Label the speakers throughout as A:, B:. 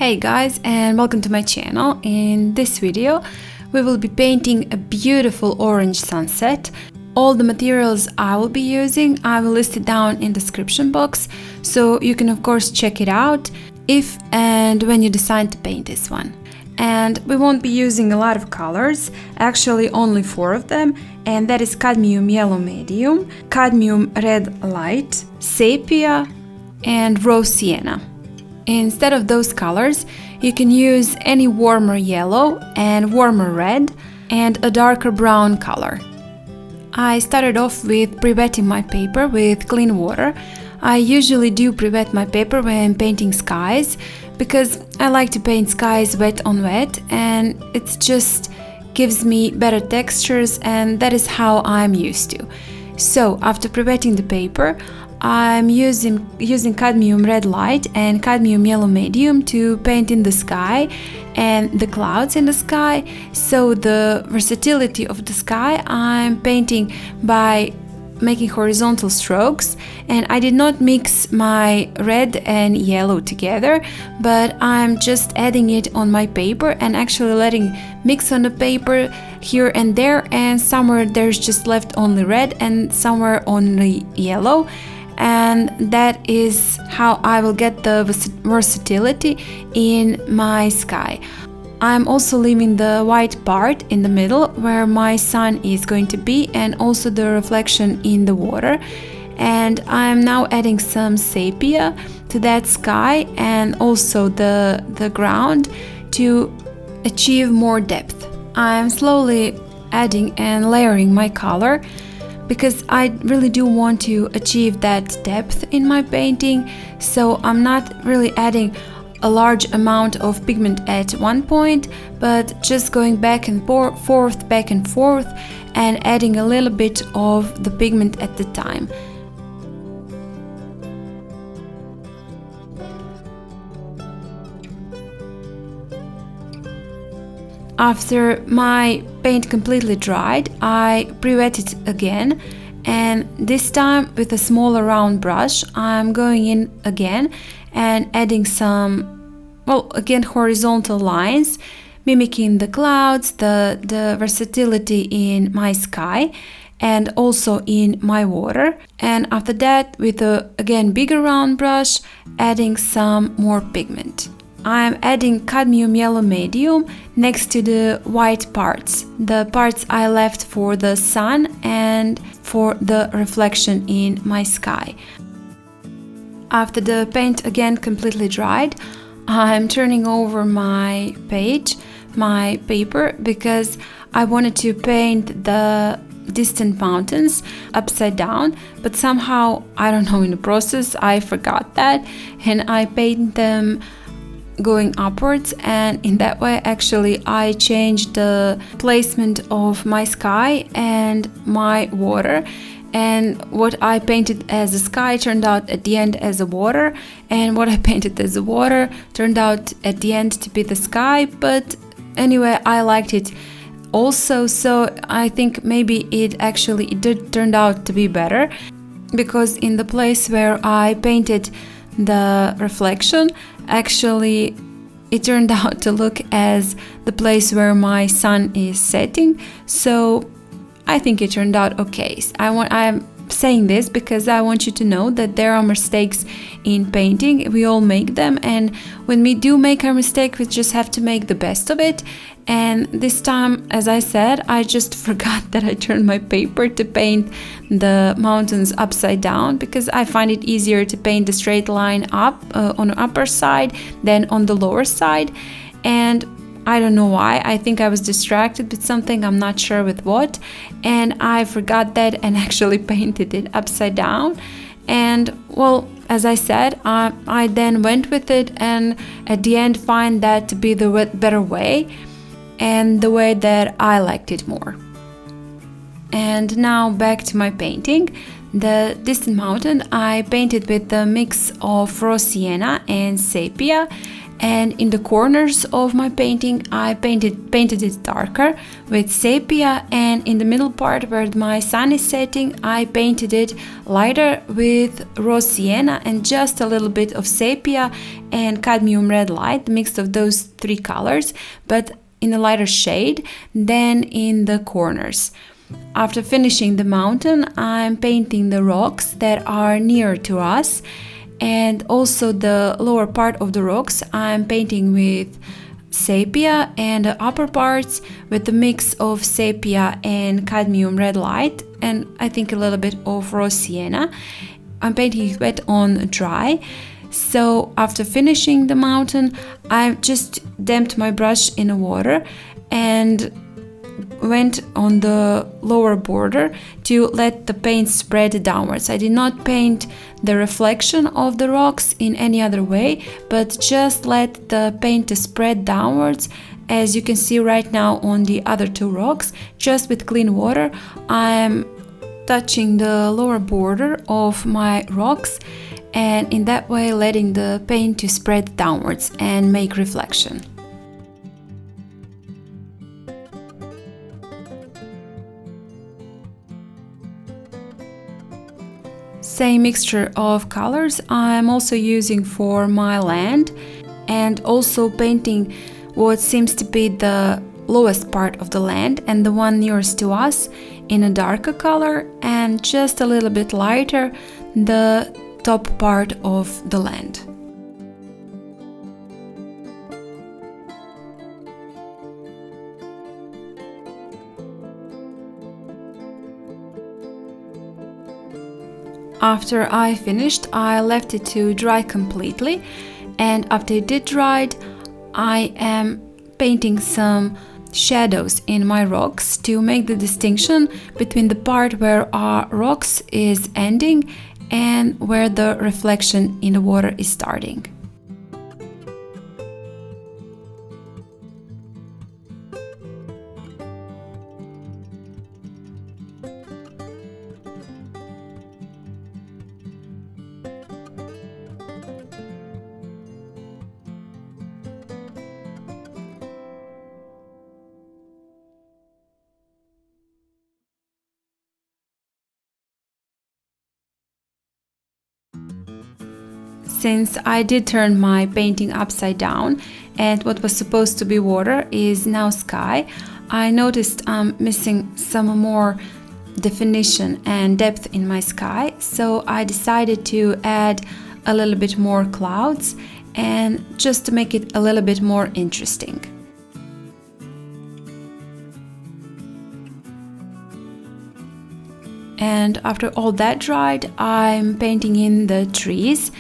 A: Hey guys, and welcome to my channel. In this video we will be painting a beautiful orange sunset. All the materials I will be using I will list it down in the description box, so you can of course check it out if and when you decide to paint this one. And we won't be using a lot of colors, actually only 4 of them, and that is cadmium yellow medium, cadmium red light, sepia and raw sienna. Instead of those colors, you can use any warmer yellow and warmer red and a darker brown color. I started off with pre-wetting my paper with clean water. I usually do pre-wet my paper when painting skies because I like to paint skies wet on wet, and it just gives me better textures, and that is how I'm used to. So after pre-wetting the paper, I'm using cadmium red light and cadmium yellow medium to paint in the sky and the clouds in the sky. So the versatility of the sky I'm painting by making horizontal strokes, and I did not mix my red and yellow together, but I'm just adding it on my paper and actually letting mix on the paper here and there, and somewhere there's just left only red and somewhere only yellow. And that is how I will get the versatility in my sky. I'm also leaving the white part in the middle where my sun is going to be, and also the reflection in the water. And I'm now adding some sepia to that sky and also the ground to achieve more depth. I'm slowly adding and layering my color because I really do want to achieve that depth in my painting, so I'm not really adding a large amount of pigment at one point, but just going back and forth, and adding a little bit of the pigment at the time. After my paint completely dried, I pre-wet it again, and this time with a smaller round brush I'm going in again and adding some, well, again, horizontal lines, mimicking the clouds, the versatility in my sky and also in my water. And after that, with a again bigger round brush, adding some more pigment. I'm adding cadmium yellow medium next to the white parts, the parts I left for the sun and for the reflection in my sky. After the paint again completely dried, I'm turning over my paper, because I wanted to paint the distant mountains upside down, but somehow, I don't know, in the process I forgot that, and I paint them going upwards, and in that way actually I changed the placement of my sky and my water, and what I painted as a sky turned out at the end as a water, and what I painted as a water turned out at the end to be the sky. But anyway, I liked it also, so I think maybe it did turn out to be better, because in the place where I painted the reflection, actually it turned out to look as the place where my sun is setting, so I think it turned out okay. I'm saying this because I want you to know that there are mistakes in painting. We all make them, and when we do make our mistake, we just have to make the best of it. And this time, as I said, I just forgot that I turned my paper to paint the mountains upside down, because I find it easier to paint the straight line up on the upper side than on the lower side. And I don't know why, I think I was distracted with something, I'm not sure with what, and I forgot that and actually painted it upside down. And well, as I said, I then went with it, and at the end find that to be the better way, and the way that I liked it more. And now back to my painting. The distant mountain I painted with the mix of raw sienna and sepia, And in the corners of my painting I painted it darker with sepia, and in the middle part where my sun is setting I painted it lighter with raw sienna and just a little bit of sepia and cadmium red light, mixed of those three colors, but in a lighter shade than in the corners. After finishing the mountain, I'm painting the rocks that are near to us, and also the lower part of the rocks I'm painting with sepia, and the upper parts with the mix of sepia and cadmium red light, and I think a little bit of raw sienna. I'm painting it wet on dry. So after finishing the mountain, I just dipped my brush in the water and went on the lower border to let the paint spread downwards. I did not paint the reflection of the rocks in any other way, but just let the paint spread downwards, as you can see right now on the other two rocks. Just with clean water I'm touching the lower border of my rocks, and in that way letting the paint to spread downwards and make reflection. Same mixture of colors I'm also using for my land, and also painting what seems to be the lowest part of the land and the one nearest to us in a darker color, and just a little bit lighter the top part of the land. After I finished, I left it to dry completely, and after it did dried, I am painting some shadows in my rocks to make the distinction between the part where our rocks is ending and where the reflection in the water is starting. Since I did turn my painting upside down and what was supposed to be water is now sky, I noticed I'm missing some more definition and depth in my sky, so I decided to add a little bit more clouds, and just to make it a little bit more interesting. And after all that dried, I'm painting in the trees.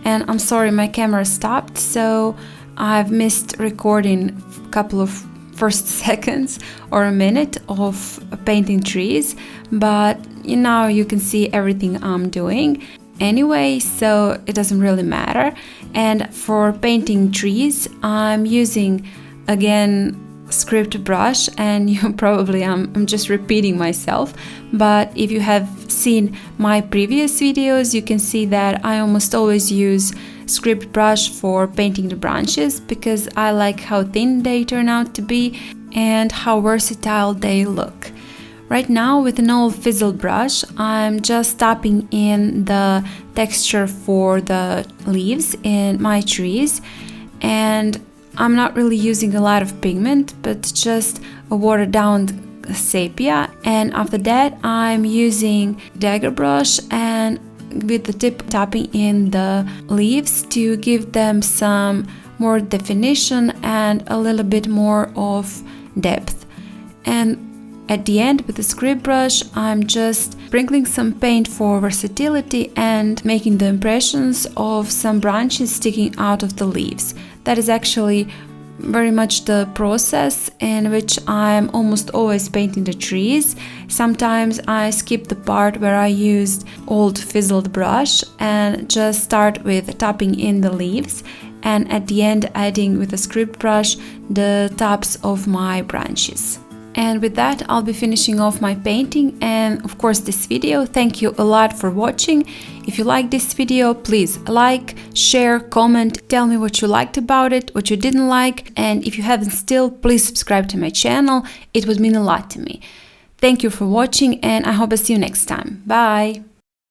A: And I'm sorry, my camera stopped, so I've missed recording a couple of first seconds or a minute of painting trees, but now you can see everything I'm doing anyway, so it doesn't really matter. And for painting trees, I'm using again script brush, and you probably I'm just repeating myself, but if you have seen my previous videos you can see that I almost always use script brush for painting the branches, because I like how thin they turn out to be and how versatile they look. Right now with an old fizzled brush I'm just tapping in the texture for the leaves in my trees, and I'm not really using a lot of pigment, but just a watered down sepia. And after that I'm using dagger brush and with the tip tapping in the leaves to give them some more definition and a little bit more of depth. And at the end with the script brush I'm just sprinkling some paint for versatility and making the impressions of some branches sticking out of the leaves. That is actually very much the process in which I'm almost always painting the trees. Sometimes I skip the part where I used old fizzled brush and just start with tapping in the leaves, and at the end adding with a script brush the tops of my branches. And with that, I'll be finishing off my painting and of course this video. Thank you a lot for watching. If you like this video, please like, share, comment, tell me what you liked about it, what you didn't like, and if you haven't still, please subscribe to my channel. It would mean a lot to me. Thank you for watching and I hope I see you next time. Bye!